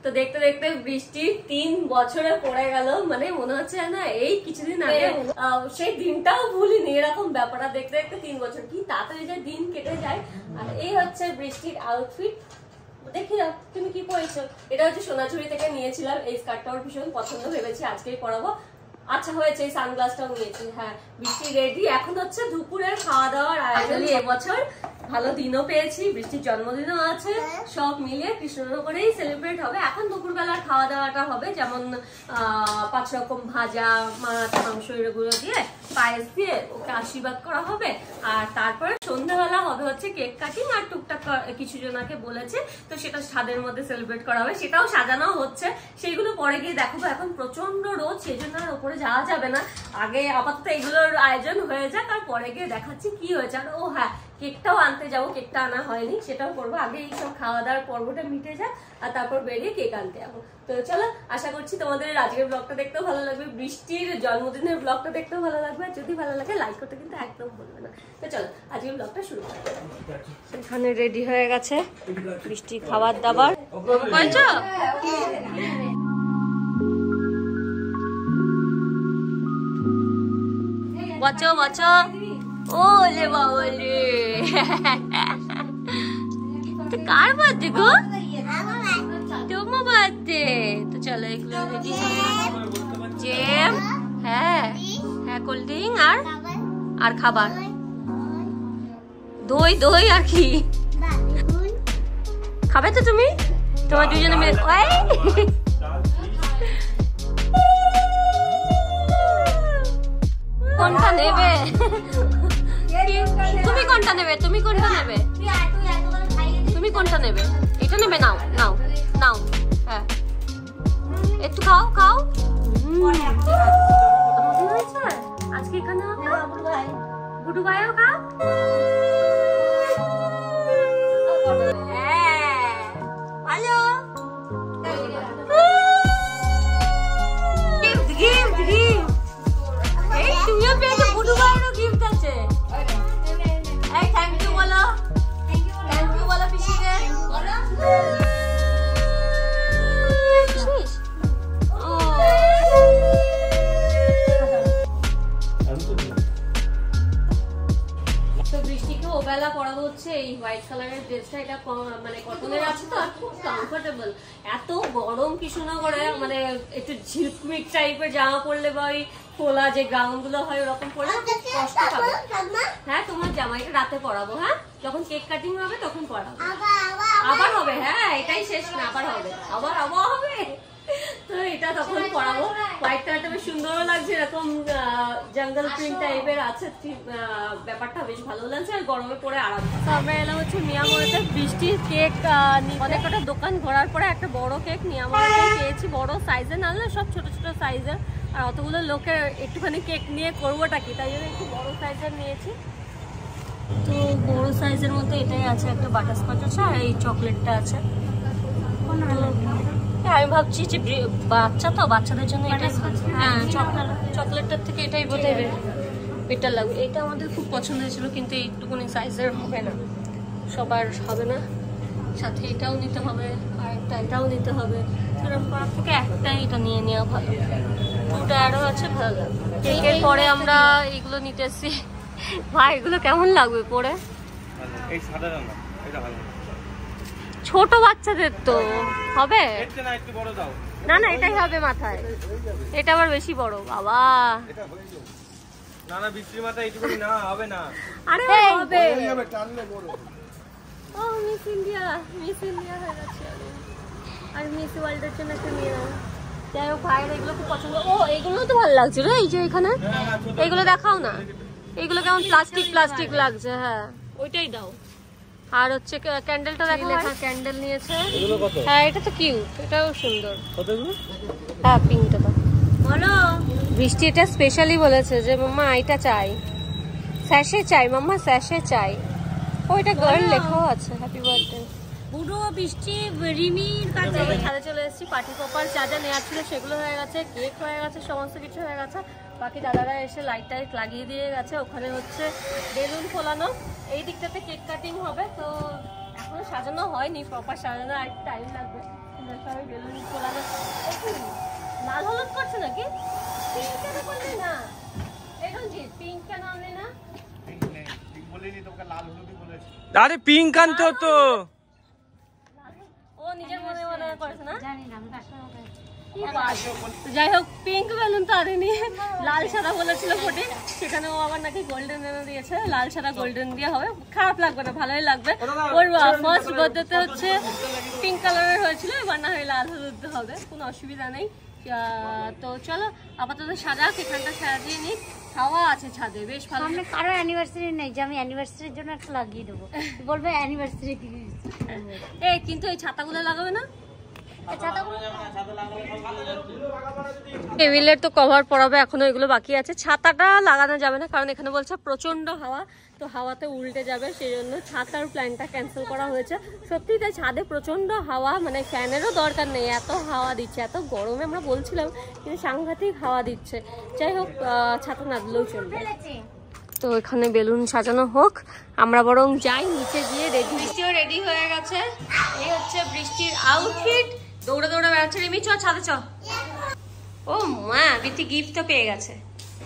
তো দেখতে দেখতে বৃষ্টি 3 বছরে পড়ে গেল, মানে মনে হচ্ছে না এই কিছুদিন আগে সেই দিনটাও ভুলিনি, এরকম ব্যাপারটা দেখতে দেখতে 3 বছর কি তাড়াতাড়ি যে দিন কেটে যায়। আর এই হচ্ছে বৃষ্টির আউটফিট, দেখি না তুমি কি পরেছো। এটা হচ্ছে সোনাঝুরি থেকে নিয়েছিলাম, এই স্কার্টটাও ভীষণ পছন্দ, ভেবেছি আজকেই পরাবো। আচ্ছা হয়েছে এই সানগ্লাসটাও নিয়েছি। হ্যাঁ বৃষ্টি রেডি, এখন হচ্ছে দুপুরের খাওয়া দাওয়ার আয়োজন। এবছর ভালো দিনও পেয়েছি, বৃষ্টির জন্মদিনও আছে, সব মিলিয়ে কৃষ্ণনগরেই সেলিব্রেট হবে। এখন দুপুরবেলার খাওয়া দাওয়াটা হবে যেমন 5 রকম ভাজা, মাছ, মাংস এগুলো দিয়ে পায়েস দিয়ে ওকে আশীর্বাদ করা হবে। আর তারপরে সন্ধ্যাবেলা হবে হচ্ছে কেক কাটিং, আর টুকটাক কিছু জনাকে বলেছে তো সেটা ছাদের মধ্যে সেলিব্রেট করা হবে, সেটাও সাজানো হচ্ছে, সেইগুলো পরে গিয়ে দেখাবো। এখন প্রচন্ড রোদ, সেই জন্য আর ওপরে যাওয়া যাবে না, আগে আপাতত এগুলোর আয়োজন হয়ে যাক, আর পরে গিয়ে দেখাচ্ছি কি হয়েছে। আর ও হ্যাঁ কেকটাও আনতে যাবো, কেকটা আনা হয়নি, সেটাও করবো। আগে এইসব খাওয়া দাওয়ার পর্বটা মিটে যাক, আর তারপর বেরিয়ে কেক আনতে যাবো। তো চলো, আশা করছি তোমাদের আজকের ব্লগটা দেখতেও ভালো লাগবে, বৃষ্টির জন্মদিনের ব্লগটা দেখতেও ভালো লাগবে। আর যদি ভালো লাগে লাইক করতে কিন্তু একদম ভুলবে না। তো চলো আজকের ব্লগটা শুরু করা যাক। এখানে রেডি হয়ে গেছে বৃষ্টি খাবার দাবার। বলছো বাঁচো বাঁচো, ওলে বাবলে তো কার বার্থডে গো? তোমার বার্থডে। তো চলো এগুলো রেডি হবে, জেম, হ্যাঁ হ্যাঁ কোল্ড ড্রিঙ্ক আর খাবার, দই দই আর কি খাবে তো তুমি? তোমার দুজনে মিলে কোনটা নেবে? তুমি কোনটা নেবে? তুমি কোনটা নেবে? তুমি কোনটা নেবে? এটা নেবে? নাও নাও নাও, হ্যাঁ একটু খাও খাও। আজকে এখানে গুডু ভাইও খাও। ভালো গিফট গিফট গিফট, এই তুমিও পেয়েছো, গুডু ভাইয়েরও গিফট আছে। এই থ্যাংক ইউ বলো, থ্যাংক ইউ বলো পিসিকে বলো। তো বৃষ্টিকে ওবেলা পরানো হচ্ছে এই হোয়াইট কালারের ড্রেসটা, এটা মানে কটনের আছে তো, আর খুব কমফোর্টেবল। এত গরম কৃষ্ণনগরে, মানে একটু ঝিলমিক টাইপের জামা পরলে বা ওই খোলা যে গাউন গুলো হয় ওরকম পরলে কষ্ট পাবে। হ্যাঁ তোমার জামাইটা রাতে পরাবো, হ্যাঁ যখন কেক কাটিং হবে তখন পরাবো। আবার হবে, হ্যাঁ এটাই শেষ না, আবার হবে, আবার আবার হবে। তো এটা তখন পরাবো। হোয়াইট কালারটা বেশ সুন্দরও লাগছে, এরকম জঙ্গল প্রিন্ট টাইপের আছে, ব্যাপারটা বেশ ভালো লাগছে, আর গরমে পরে আরাম। তো আমরা এলাম হচ্ছে মিয়ামোড়েতে, বৃষ্টির কেক অনেক কটা দোকান ঘোরার পরে একটা বড় কেক মিয়ামোড়েতে পেয়েছি। বড় সাইজের নাহলে সব ছোট ছোট সাইজের, আর অতগুলো লোকের একটুখানি কেক নিয়ে করবোটা কি, তাই জন্য একটু বড় সাইজের নিয়েছি। তো বড় সাইজের মধ্যে এটাই আছে, একটা বাটারস্কচ আছে আর এই চকলেটটা আছে। আমি ভাবছি যে বাচ্চা তো, বাচ্চাদের জন্য এটা, হ্যাঁ চকলেটটার থেকে এটাই বোধহয় বেটার লাগবে। এটা আমাদের খুব পছন্দ হয়েছিল, কিন্তু এইটুকুনি সাইজের হবে না, সবার হবে না, সাথে এটাও নিতে হবে আর একটা এটাও নিতে হবে। এরকম করার থেকে একটাই এটা নিয়ে নেওয়া ভালো, দুটো আরও আছে ভালো লাগবে। কেকের পরে আমরা এইগুলো নিতে এসেছি। ভাই এগুলো কেমন লাগবে পরে? ছোট বাচ্চাদের তো হবে না, না এটাই হবে মাথায়, এটা আবার বেশি বড় বাবা। না না বৃষ্টির মাথায় এইটুকুনি না হবে না, আরে হবে, টানলে বড়। ও মিস ইন্ডিয়া, মিস ইন্ডিয়া হয়ে গেছে, আর মিস ওয়ার্ল্ডের জন্য একটা নিয়ে নাও। যাই হোক ভাইয়ের এগুলো খুব পছন্দ। ও এইগুলো তো ভালো লাগছে রে, এই যে এখানে এইগুলো দেখাও না, এইগুলো কেমন প্লাস্টিক প্লাস্টিক লাগছে। হ্যাঁ ওইটাই দাও। আর হচ্ছে ক্যান্ডেলটা দেখো, লেখা ক্যান্ডেল নিয়েছে। হ্যাঁ এটা তো কিউট, এটাও সুন্দর। হ্যাঁ পিঙ্কটা তো বলো। বৃষ্টি এটা স্পেশালি বলেছে যে মাম্মা এটা চাই, স্যাশে চাই মাম্মা, স্যাশে চাই। ওইটা গার্ল লেখাও আছে, হ্যাপি বার্থডে। পুরো বৃষ্টি রিমির কাছে ছাদে চলে এসেছি। পার্টি পপার যা যা নেওয়ার ছিল সেগুলো হয়ে গেছে, কেক হয়ে গেছে, সমস্ত কিছু হয়ে গেছে। বাকি দাদারা এসে লাইট টাইট লাগিয়ে দিয়ে গেছে। ওখানে হচ্ছে বেলুন ফোলানো, এই দিকটাতে কেক কাটিং হবে। তো এখনো সাজানো হয়নি, প্রপার সাজানো আর টাইম লাগবে। লাগে পিঙ্ক কেন করলি না? এই রঞ্জিত পিঙ্ক কেন আনলি না? আরে পিঙ্ক আনতে হতো। ও নিজের মনে মনে করেছে না, জানি না। যাই হোক পিঙ্ক বেলুন তো আনেনি, লাল সাদা বলেছিল ফোটে, সেখানে ও আবার নাকি গোল্ডেন এনে দিয়েছে। লাল সাদা গোল্ডেন দিয়ে হবে, খারাপ লাগবে না, ভালোই লাগবে। ওর ফার্স্ট বার্থডেতে হচ্ছে পিঙ্ক কালারের হয়েছিল, এবার না হয় লাল হলুদ হবে, কোনো অসুবিধা নেই। তো চলো আপাতত সাজাক, এখানটা সাজিয়ে নিই। হাওয়া আছে ছাদে, বেশ ভালো। সামনে কারো অ্যানিভার্সারি নেই যে আমি অ্যানিভার্সারির জন্য একটা লাগিয়ে দেবো, বলবে অ্যানিভার্সারি। এই কিন্তু এই ছাতাগুলো লাগাবে না? টেবিলের তো কভার পরাবে, এখনো এগুলো বাকি আছে। ছাতাটা লাগানো যাবে না, কারণ এখানে বলছে প্রচন্ড হাওয়া, তো হাওয়াতে উল্টে যাবে, সেই জন্য ছাতার প্ল্যানটা ক্যান্সেল করা হয়েছে। সত্যি তাই, ছাদে প্রচন্ড হাওয়া, মানে ফ্যানেরও দরকার নেই, এত হাওয়া দিচ্ছে। এত গরমে আমরা বলছিলাম, কিন্তু সাংঘাতিক হাওয়া দিচ্ছে। যাই হোক ছাতা না দিলেও চলবে। তো এখানে বেলুন সাজানো হোক, আমরা বরং যাই নিচে গিয়ে রেডি। বৃষ্টিও রেডি হয়ে গেছে, এই হচ্ছে বৃষ্টির আউটফিট। দৌড়ে দৌড়ে বেড়াচ্ছে রিমি, চ ছাদে চ। ও মা, বৃষ্টি গিফট তো পেয়ে গেছে,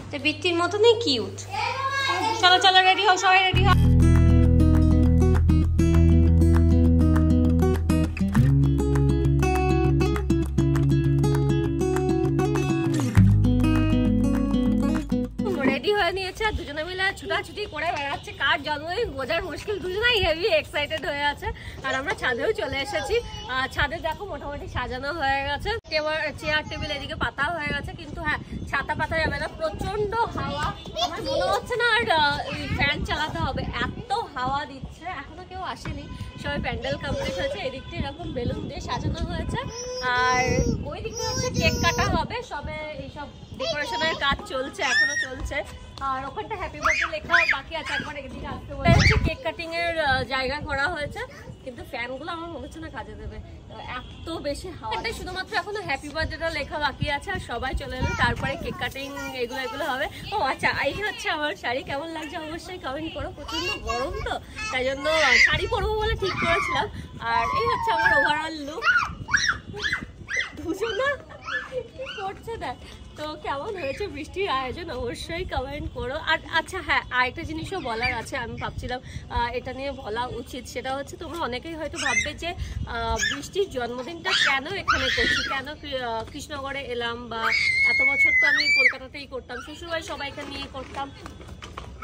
তো বৃষ্টির মতনই কিউট। চলো চলো রেডি হও, সবাই রেডি হও। রেডি হয়ে নিয়েছে, দুজনে মিলে ছুটাছুটি করে বেড়াচ্ছে। কার জন্মদিন বোঝার মুশকিল, দুজনেই হেভি এক্সাইটেড হয়ে আছে। আর আমরা ছাদেও চলে এসেছি। ছাদে দেখো মোটামুটি সাজানো হয়ে গেছে, চেয়ার টেবিল এদিকে পাতা হয়ে গেছে, কিন্তু হ্যাঁ ছাতা পাতা যাবে না, প্রচন্ড হাওয়া। আমার মনে হচ্ছে না আর ফ্যান চালাতে হবে, এত হাওয়া দিচ্ছে। এখনো কেউ আসেনি, সবাই প্যান্ডেল কমপ্লিট হয়েছে। এদিকটা এরকম বেলুন দিয়ে সাজানো হয়েছে, আর ওই দিকটা হচ্ছে কেক কাটা হবে। সবে এইসব ডেকোরেশনের কাজ চলছে, এখনো চলছে। আর ওখানটা হ্যাপি বার্থডে লেখা বাকি আছে, একবার এদিকে আসতে বলছে। কেক কাটিং এর জায়গা করা হয়েছে, কিন্তু ফ্যানগুলো আমার মনে হচ্ছে না কাজে দেবে, এত বেশি হাওয়া। শুধুমাত্র এখনো হ্যাপি বার্থডেটা লেখা বাকি আছে, আর সবাই চলে এলো, তারপরে কেক কাটিং এগুলো হবে। ও আচ্ছা, এই হচ্ছে আমার শাড়ি, কেমন লাগছে অবশ্যই কমেন্ট করো। প্রচন্ড গরম তো, তাই জন্য শাড়ি পরবো বলে ঠিক করেছিলাম। আর এই হচ্ছে আমার ওভারঅল লুক। দুজন না করছে দেখ, তো কেমন হয়েছে বৃষ্টির আয়োজন অবশ্যই কমেন্ট করো। আর আচ্ছা হ্যাঁ, আরেকটা জিনিসও বলার আছে, আমি ভাবছিলাম এটা নিয়ে বলা উচিত। সেটা হচ্ছে তোমরা অনেকেই হয়তো ভাববে যে বৃষ্টির জন্মদিনটা কেন এখানে করছি, কেন কৃষ্ণনগরে এলাম, বা এত বছর তো আমি কলকাতাতেই করতাম, শ্বশুরবাড়ি সবাইকে নিয়ে করতাম,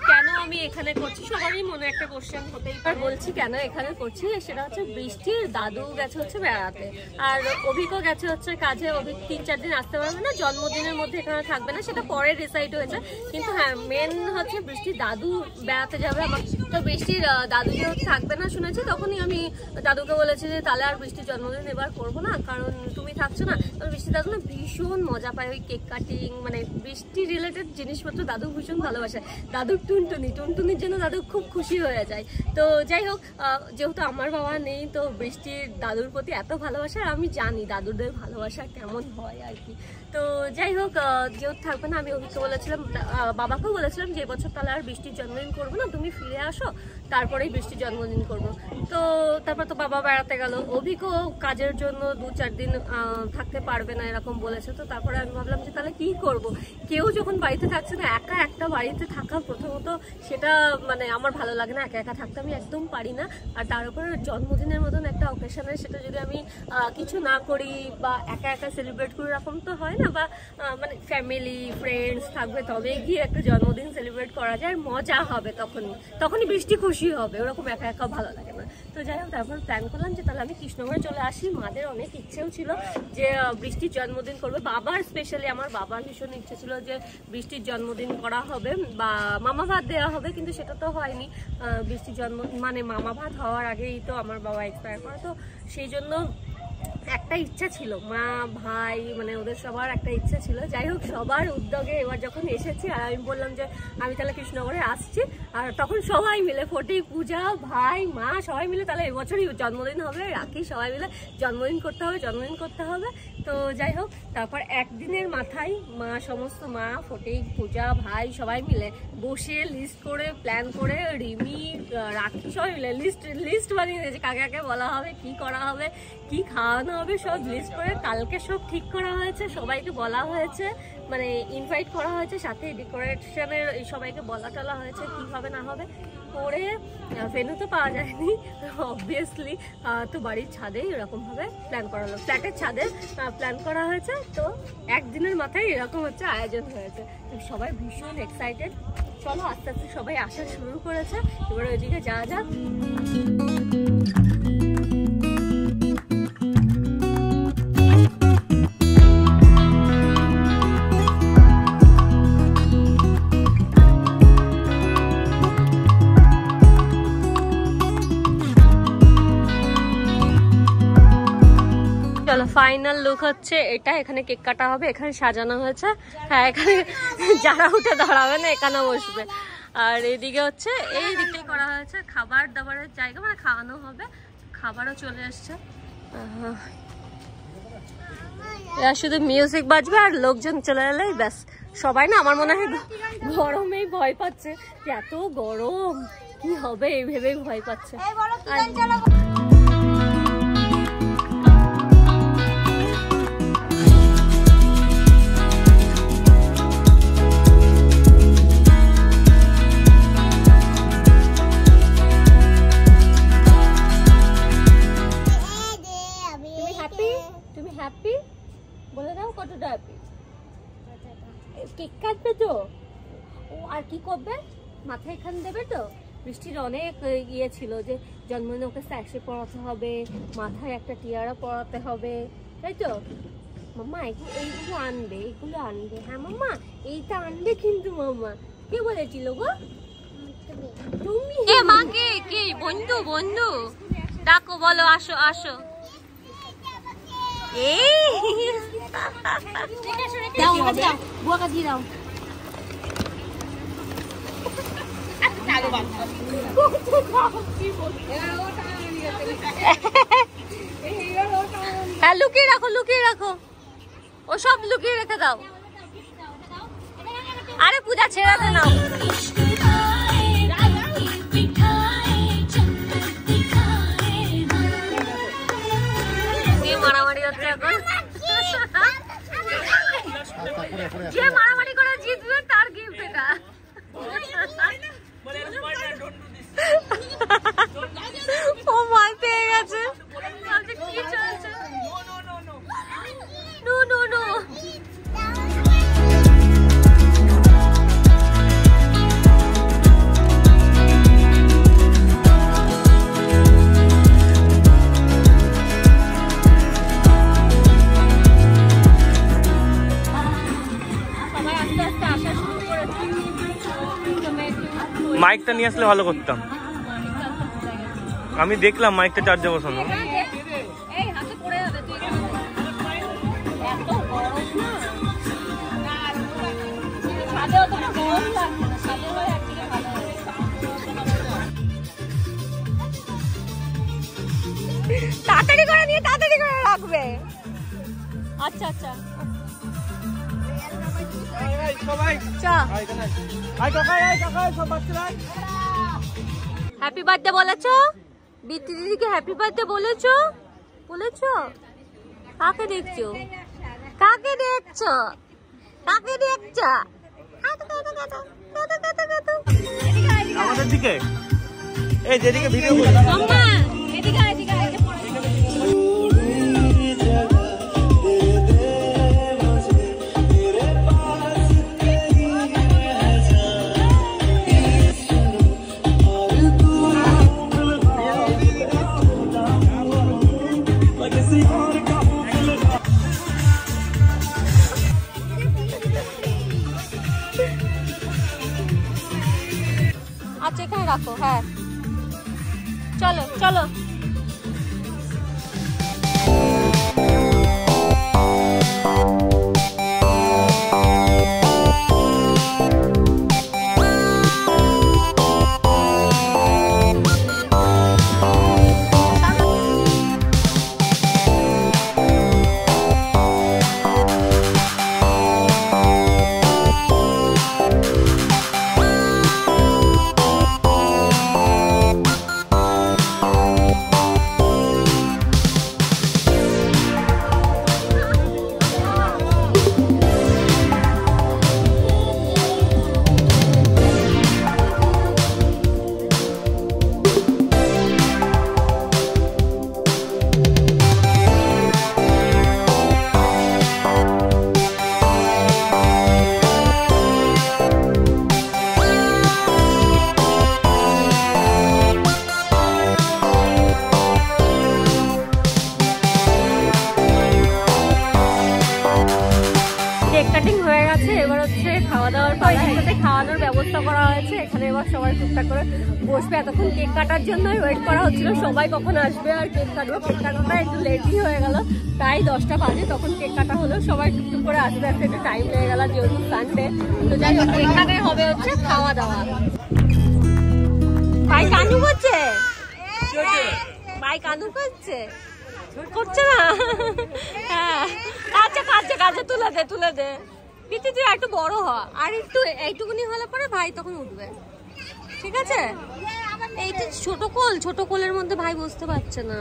কেন আমি এখানে করছি। সবারই মনে একটা কোশ্চেন হতেই পারে। বলছি কেন এখানে করছি, সেটা হচ্ছে বৃষ্টির দাদু গেছে হচ্ছে বেড়াতে, আর অভিকও গেছে হচ্ছে কাজে। অভিক 3-4 দিন আসতে পারবে না, জন্মদিনের মধ্যে এখানে থাকবে না, সেটা পরে ডিসাইড হয়েছে। কিন্তু হ্যাঁ, মেন হচ্ছে বৃষ্টির দাদু বেড়াতে যাবে আমার। তো বৃষ্টির দাদু যেহেতু থাকবে না শুনেছি, তখনই আমি দাদুকে বলেছি যে তাহলে আর বৃষ্টির জন্মদিন এবার করবো না, কারণ তুমি থাকছো না। তো বৃষ্টির দাদু না ভীষণ মজা পায় ওই কেক কাটিং, মানে বৃষ্টি রিলেটেড জিনিসপত্র দাদু ভীষণ ভালোবাসে। দাদুর টুনটুনির জন্য দাদু খুব খুশি হয়ে যায়। তো যাই হোক, যেহেতু আমার বাবা নেই, তো বৃষ্টির দাদুর প্রতি এত ভালোবাসা, আর আমি জানি দাদুদের ভালোবাসা কেমন হয় আর কি। তো যাই হোক, যেহেতু থাকবে না, আমি অভিকে বলেছিলাম, বাবাকেও বলেছিলাম যে এবছর তাহলে আর বৃষ্টির জন্মদিন করবো না, তুমি ফিরে আসো, তারপরেই বৃষ্টির জন্মদিন করবো। তো তারপর তো বাবা বেড়াতে গেল, অভিকও কাজের জন্য 2-4 দিন থাকতে পারবে না এরকম বলেছে। তো তারপরে আমি ভাবলাম যে তাহলে কি করব, কেউ যখন বাড়িতে থাকছে না, একা একটা বাড়িতে থাকা প্রথমত সেটা মানে আমার ভালো লাগে না, একা একা থাকতে আমি একদম পারি না। আর তার উপর জন্মদিনের মতন একটা অকেশনে সেটা যদি আমি কিছু না করি বা একা একা সেলিব্রেট করি, এরকম তো হয় না। বা মানে ফ্যামিলি ফ্রেন্ডস থাকবে, তবে গিয়ে একটা জন্মদিন সেলিব্রেট করা যায়, মজা হবে, তখনই বৃষ্টি খুশি হবে, ওরকম একা একা ভালো লাগে না। তো যাই হোক, তারপর প্ল্যান করলাম যে তাহলে আমি কৃষ্ণনগরে চলে আসি। মাদের অনেক ইচ্ছেও ছিল যে বৃষ্টির জন্মদিন করবে, বাবার স্পেশালি আমার বাবার ভীষণ ইচ্ছে ছিল যে বৃষ্টির জন্মদিন করা হবে বা মামা ভাত দেওয়া হবে, কিন্তু সেটা তো হয়নি। বৃষ্টির মানে মামা ভাত হওয়ার আগেই তো আমার বাবা এক্সপায়ার করে, তো সেই জন্য একটা ইচ্ছা ছিল, মা ভাই মানে ওদের সবার একটা ইচ্ছা ছিল। যাই হোক, সবার উদ্যোগে এবার যখন এসেছি, আর আমি বললাম যে আমি তাহলে কৃষ্ণনগরে আসছি, আর তখন সবাই মিলে ফটিক, পূজা, ভাই, মা সবাই মিলে তাহলে এবছরই জন্মদিন হবে, রাখি সবাই মিলে জন্মদিন করতে হবে। তো যাই হোক, তারপর একদিনের মাথায় সমস্ত মা, ফটিক, পূজা, ভাই সবাই মিলে বসে লিস্ট করে প্ল্যান করে, রিমি, রাখি সবাই মিলে লিস্ট বানিয়ে দিয়েছে, কাকে কাকে বলা হবে, কি করা হবে, কি খাওয়ানো হবে, সব লিস্ট করে কালকে সব ঠিক করা হয়েছে, সবাইকে বলা হয়েছে, মানে ইনভাইট করা হয়েছে, সাথে ডেকোরেশনের সবাইকে বলা টলা হয়েছে কি হবে না হবে করে। ভেন্যু তো পাওয়া যায়নি অবভিয়াসলি, তো বাড়ির ছাদে এরকম ভাবে প্ল্যান করা হলো, ফ্ল্যাটের ছাদে প্ল্যান করা হয়েছে। তো একদিনের মাথায় এরকম হচ্ছে আয়োজন হয়েছে, তো সবাই ভীষণ এক্সাইটেড। চলো আস্তে আস্তে সবাই আসা শুরু করেছে, এবার ওইদিকে যাওয়া যাক। চলো ফাইনাল লুক হচ্ছে এটা, এখানে কেক কাটা হবে, এখানে সাজানো হয়েছে, হ্যাঁ এখানে যারা উঠে দাঁড়াবে না এখানে বসবে। আর এদিকে হচ্ছে এই দিকটাই করা হয়েছে খাবার দাবারের জায়গা, মানে খাওয়ানো হবে, খাবারও চলে আসছে। এরা শুধু মিউজিক বাজবে আর লোকজন চলে এলেই ব্যাস। সবাই না আমার মনে হয় গরমেই ভয় পাচ্ছে, এত গরম কি হবে এই ভেবেই ভয় পাচ্ছে। তুমি হ্যাপি বলে দাও, কতটা হ্যাপি? কেক কাটবে তো, ও আর কি করবে, মাথায় এখানে দেবে তো। বৃষ্টির অনেক ইয়ে ছিল যে জন্মদিনে ওকে স্যাশে পরাতে হবে, মাথায় একটা টিয়ারা পরাতে হবে, তাই তো? মাম্মা এইগুলো আনবে, এইগুলো আনবে, হ্যাঁ মাম্মা এইটা আনবে কিন্তু। মাম্মা কে বলেছিল গো? তুমি। এ মাকে কি বন্ধু বন্ধু ডাকো, বলো আসো আসো। হ্যাঁ লুকিয়ে রাখো, লুকিয়ে রাখো, ও সব লুকিয়ে রেখে দাও। আরে পূজা ছেড়াতে নাও। মারামারি হচ্ছে এখন, যে মারামারি করে জিতবে তার গিফট এটা। ও ভয় পেয়ে গেছে, কি চলছে? No no no. মাইকটা নিয়ে আসলে ভালো করতাম, আমি দেখলাম মাইকটা চার্জে বসানো। তাড়াতাড়ি করে নিয়ে তাড়াতাড়ি করে রাখবে। আচ্ছা আচ্ছা হ্যাপি বার্থডে বলেছো? বিত্তি দিদিকে হ্যাপি বার্থডে বলেছো? বলেছো? কাকে দেখছো? কাকে দেখছো? কাকে দেখছো? আমাদের দিকে এই যেদিকে ভিডিও করি মাম্মা এদিকে এদিকে আচ্ছা এখানে রাখো। হ্যাঁ চলো চলো। খাওয়া দাওয়ার পালা, এখানে খাওয়ানোর ব্যবস্থা করা হয়েছে। এখানে এবার সবাই টুকটাক করে বসবে। এতক্ষণ কেক কাটার জন্য ওয়েট করা হচ্ছিল সবাই কখন আসবে আর কেক কাটবো। কেক কাটাটা একটু লেটই হয়ে গেল, প্রায় 10টা বাজে তখন কেক কাটা হলো। সবাই টুকটুক করে আসবে, একটা একটু টাইম লেগে গেল যেহেতু সানডে। তো যাই হোক এখানে হবে হচ্ছে খাওয়া দাওয়া। ভাই কানু করছে, ভাই কানু করছে, করছে না? হ্যাঁ আচ্ছা কাছে কাছে তুলে দে তুলে দে। পিতি তুই একটু বড় হ, আর একটু এইটুকুনি হলে পরে ভাই তখন উঠবে, ঠিক আছে? এইটা ছোট কোলের মধ্যে ভাই বসতে পারছে না।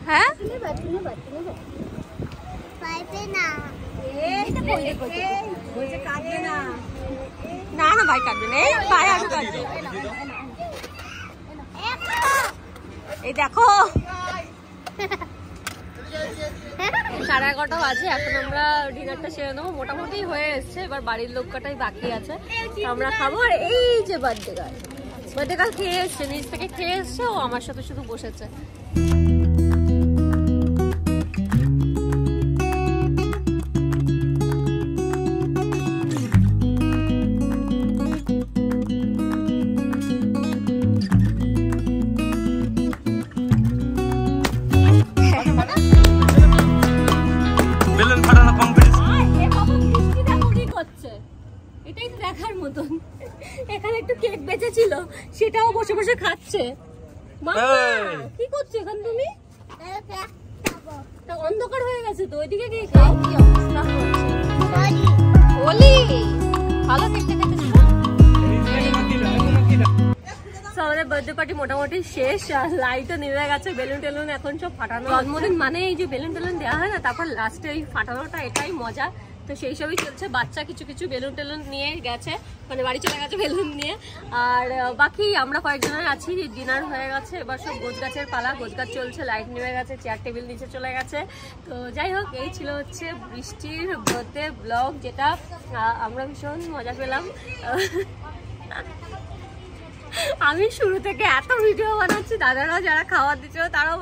হ্যাঁ না না ভাই কাটবে না, ভাই আরো কাটবে। এই দেখো 11:30 বাজে, এখন আমরা ডিনারটা সেরে নেবো। মোটামুটি হয়ে এসছে, এবার বাড়ির লোক কটাই বাকি আছে, আমরা খাবো। আর এই যে বার্থডে গার্ল খেয়ে এসছে, নিজ থেকে খেয়ে এসছে, ও আমার সাথে শুধু বসেছে। এটাই দেখার মতন। এখানে একটু কেক বেঁচেছিল, সেটাও বসে বসে খাচ্ছে। কি করছো এখন তুমি? অন্ধকার হয়ে গেছে তো, ওইদিকে গিয়ে খাও। কি অবস্থা হচ্ছে? হোলি ভালো দেখতে দেখতে। আমাদের বার্থডে পার্টি মোটামুটি শেষ, লাইটও নিভে গেছে, বেলুন টেলুন এখন সব ফাটানো। জন্মদিন মানে এই যে বেলুন টেলুন দেওয়া হয় না, তারপর লাস্টে এই ফাটানোটা, এটাই মজা। তো সেই সবই চলছে। বাচ্চা কিছু কিছু বেলুন টেলুন নিয়ে গেছে, মানে বাড়ি চলে গেছে বেলুন নিয়ে। আর বাকি আমরা কয়েকজনের আছি, ডিনার হয়ে গেছে, এবার সব গোছ গাছের পালা। গোছ গাছ চলছে, লাইট নিভে গেছে, চেয়ার টেবিল নিচে চলে গেছে। তো যাই হোক এই ছিল হচ্ছে বৃষ্টির বার্থডে ব্লগ, যেটা আমরা ভীষণ মজা পেলাম। আমি শুরু থেকে এত ভিডিও বানাচ্ছি, দাদারা যারা খাবার দিচ্ছিল তারাও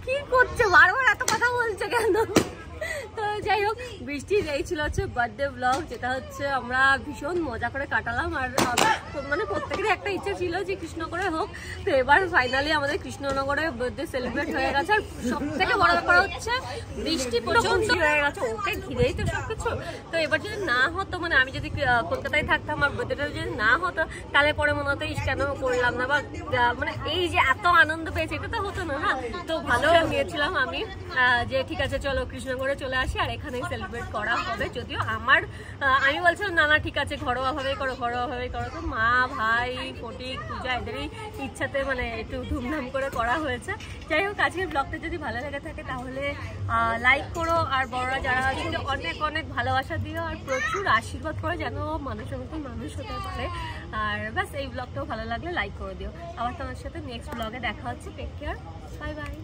কি করছে, বারবার এত কথা বলছে কেন? তো যাই হোক বৃষ্টির এই ছিল হচ্ছে বার্থডে ব্লগ, যেটা হচ্ছে আমরা ভীষণ মজা করে কাটালাম। আর মানে প্রত্যেকেরই একটা ইচ্ছা ছিল যে কৃষ্ণনগরে হোক, তো এবার ফাইনালি আমাদের কৃষ্ণনগরে বার্থডে সেলিব্রেট হয়ে গেছে। আর সব থেকে বড় ব্যাপার হচ্ছে বৃষ্টি প্রচন্ড হয়ে গেছে, ওকে ঘিরেই তো সবকিছু। তো এবার যদি না হতো, মানে আমি যদি কলকাতায় থাকতাম আর বার্থডেটা যদি না হতো, তাহলে পরে মনে হতো কেন করলাম না, বা মানে এই যে এত আনন্দ পেয়েছে এটা তো হতো না। না তো ভালো নিয়েছিলাম আমি যে ঠিক আছে চলো কৃষ্ণনগরে চলে আসি আর এখানেই সেলিব্রেট করা হবে। যদিও আমি বলছিলাম না না ঠিক আছে ঘরোয়া ভাবে করো, ঘরোয়া ভাবে করো। তো মা, ভাই, ফটিক, পূজা এদেরই ইচ্ছাতে মানে একটু ধুমধাম করে করা হয়েছে। যাই হোক আজকের ব্লগটা যদি ভালো লেগে থাকে তাহলে লাইক করো, আর বড়রা যারা আছে অনেক অনেক ভালোবাসা দিও, আর প্রচুর আশীর্বাদ করো যেন মানুষের মতন মানুষ হতে পারে। আর ব্যাস এই ব্লগটাও ভালো লাগলে লাইক করে দিও। আবার তোমার সাথে নেক্সট ব্লগে দেখা হচ্ছে। Take care, bye by.